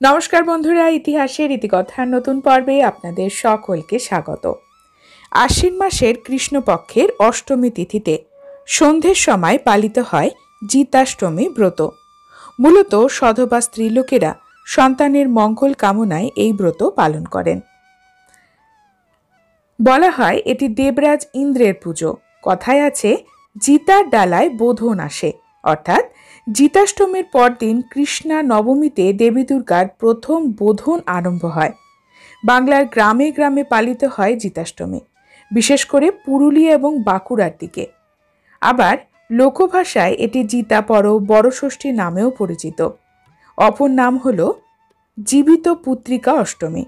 নমস্কার বন্ধুরা, ইতিহাসের ইতিকথার নতুন পর্বে আপনাদের সকলকে স্বাগত। আশ্বিন মাসের কৃষ্ণপক্ষের অষ্টমী তিথিতে সন্ধ্যের সময় পালিত হয় জিতাষ্টমী ব্রত। মূলত সধবা স্ত্রীলোকেরা সন্তানের মঙ্গল কামনায় এই ব্রত পালন করেন। বলা হয় এটি দেবরাজ ইন্দ্রের পুজো। কথায় আছে, জিতার ডালায় বোধন আসে, অর্থাৎ জিতাষ্টমীর পরদিন কৃষ্ণা নবমীতে দেবী দুর্গার প্রথম বোধন আরম্ভ হয়। বাংলার গ্রামে গ্রামে পালিত হয় জিতাষ্টমী, বিশেষ করে পুরুলিয়া এবং বাঁকুড়ার দিকে। আবার লোকভাষায় এটি জিতা পরব, বড় ষষ্ঠী নামেও পরিচিত। অপর নাম হল জীবিত পুত্রিকা অষ্টমী।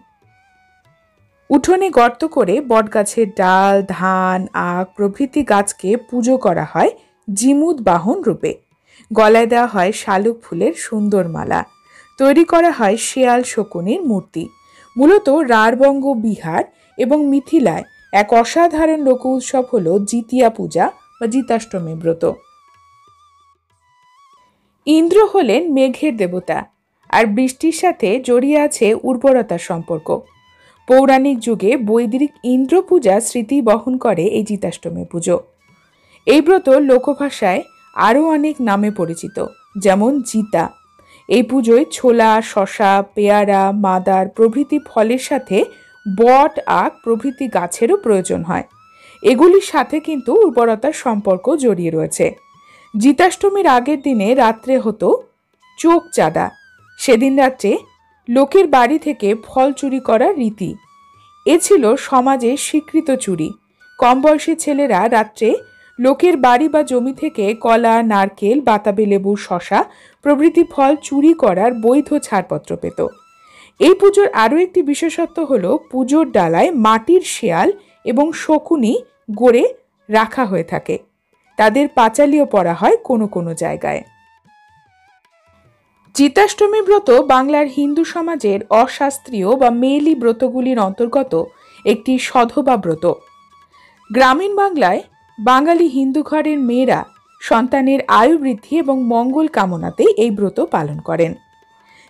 উঠোনে গর্ত করে বটগাছের ডাল, ধান, আখ প্রভৃতি গাছকে পুজো করা হয় জিমুদ বাহন রূপে। গলায় দেওয়া হয় শালুক ফুলের সুন্দর মালা। তৈরি করা হয় শেয়াল শকুনির মূর্তি। মূলত রাঢ়বঙ্গ, বিহার এবং মিথিলায় এক অসাধারণ লোক উৎসব হল জিতিয়া পূজা বা জিতাষ্টমী ব্রত। ইন্দ্র হলেন মেঘের দেবতা, আর বৃষ্টির সাথে জড়িয়ে আছে উর্বরতার সম্পর্ক। পৌরাণিক যুগে বৈদিক ইন্দ্র পূজা স্মৃতি বহন করে এই জিতাষ্টমী পুজো। এই ব্রত লোকভাষায় আরও অনেক নামে পরিচিত, যেমন জিতা। এই পুজোয় ছোলা, শশা, পেয়ারা, মাদার প্রভৃতি ফলের সাথে বট, আখ প্রভৃতি গাছেরও প্রয়োজন হয়। এগুলির সাথে কিন্তু উর্বরতার সম্পর্ক জড়িয়ে রয়েছে। জিতাষ্টমীর আগের দিনে রাত্রে হতো চোখ চাঁদা। সেদিন রাত্রে লোকের বাড়ি থেকে ফল চুরি করার রীতি। এ ছিল সমাজে স্বীকৃত চুরি। কম বয়সী ছেলেরা রাত্রে লোকের বাড়ি বা জমি থেকে কলা, নারকেল, বাতাবি লেবু, শশা প্রভৃতি ফল চুরি করার বৈধ ছাড়পত্র পেত। এই পুজোর আরও একটি বিশেষত্ব হল পুজোর ডালায় মাটির শেয়াল এবং শকুনি গড়ে রাখা হয়ে থাকে। তাদের পাঁচালিও পরা হয় কোনো কোনো জায়গায়। জিতাষ্টমী ব্রত বাংলার হিন্দু সমাজের অশাস্ত্রীয় বা মেয়েলি ব্রতগুলির অন্তর্গত একটি সধবা ব্রত। গ্রামীণ বাংলায় বাঙালি হিন্দু ঘরের মেয়েরা সন্তানের আয়ু বৃদ্ধি এবং মঙ্গল কামনাতে এই ব্রত পালন করেন।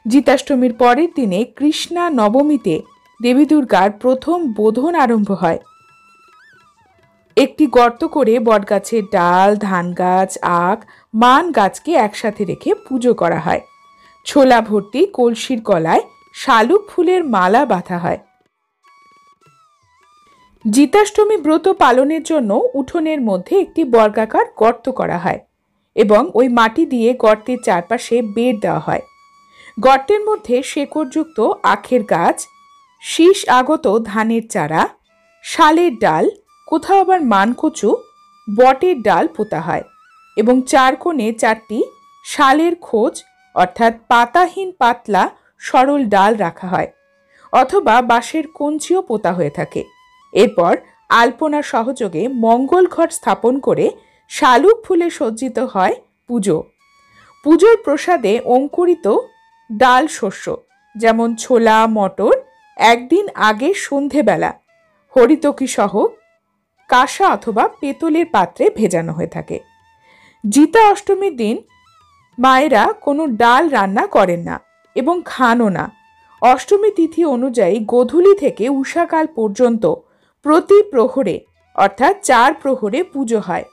জিতাষ্টমীর পরের দিনে কৃষ্ণা নবমীতে দেবী দুর্গার প্রথম বোধন আরম্ভ হয়। একটি গর্ত করে বটগাছের ডাল, ধান গাছ, আখ, মান গাছকে একসাথে রেখে পুজো করা হয়। ছোলা ভর্তি কলসির গলায় শালুক ফুলের মালা বাঁধা হয়। জিতাষ্টমী ব্রত পালনের জন্য উঠোনের মধ্যে একটি বর্গাকার গর্ত করা হয় এবং ওই মাটি দিয়ে গর্তের চারপাশে বেড় দেওয়া হয়। গর্তের মধ্যে শেকড়যুক্ত আখের গাছ, শীষ আগত ধানের চারা, শালের ডাল, কোথাও আবার মানকচু, বটের ডাল পোতা হয় এবং চার কোণে চারটি শালের খোঁজ অর্থাৎ পাতাহীন পাতলা সরল ডাল রাখা হয়, অথবা বাঁশের কঞ্চিও পোতা হয়ে থাকে। এরপর আলপনা সহযোগে মঙ্গল ঘট স্থাপন করে শালুক ফুলে সজ্জিত হয় পুজো। পুজোর প্রসাদে অঙ্কুরিত ডাল শস্য যেমন ছোলা, মটর একদিন আগে সন্ধেবেলা হরিতকি সহ কাঁসা অথবা পেতলের পাত্রে ভেজানো হয়ে থাকে। জিতা অষ্টমীর দিন মায়েরা কোনো ডাল রান্না করেন না এবং খানও না। অষ্টমী তিথি অনুযায়ী গোধূলি থেকে উষাকাল পর্যন্ত প্রতি প্রহরে অর্থাৎ 4 প্রহরে পুজো হয়।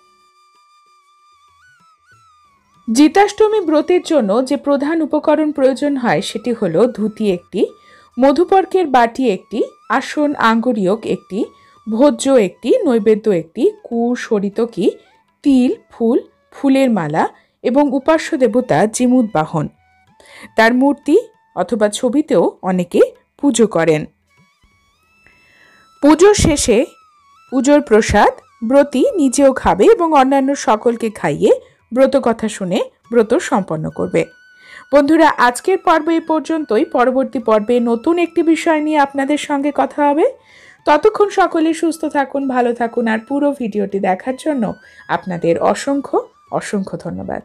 জিতাষ্টমী ব্রতের জন্য যে প্রধান উপকরণ প্রয়োজন হয় সেটি হলো ধুতি একটি, মধুপর্কের বাটি একটি, আসন আঙ্গুরিয়ক একটি, ভোজ্য একটি, নৈবেদ্য একটি, কুশ, হরিতকি, তিল, ফুল, ফুলের মালা এবং উপাস্য দেবতা জিমুদ বাহন। তার মূর্তি অথবা ছবিতেও অনেকে পুজো করেন। পুজোর শেষে পুজোর প্রসাদ ব্রতী নিজেও খাবে এবং অন্যান্য সকলকে খাইয়ে ব্রত কথা শুনে ব্রত সম্পন্ন করবে। বন্ধুরা, আজকের পর্ব এই পর্যন্তই। পরবর্তী পর্বে নতুন একটি বিষয় নিয়ে আপনাদের সঙ্গে কথা হবে। ততক্ষণ সকলে সুস্থ থাকুন, ভালো থাকুন, আর পুরো ভিডিওটি দেখার জন্য আপনাদের অসংখ্য অসংখ্য ধন্যবাদ।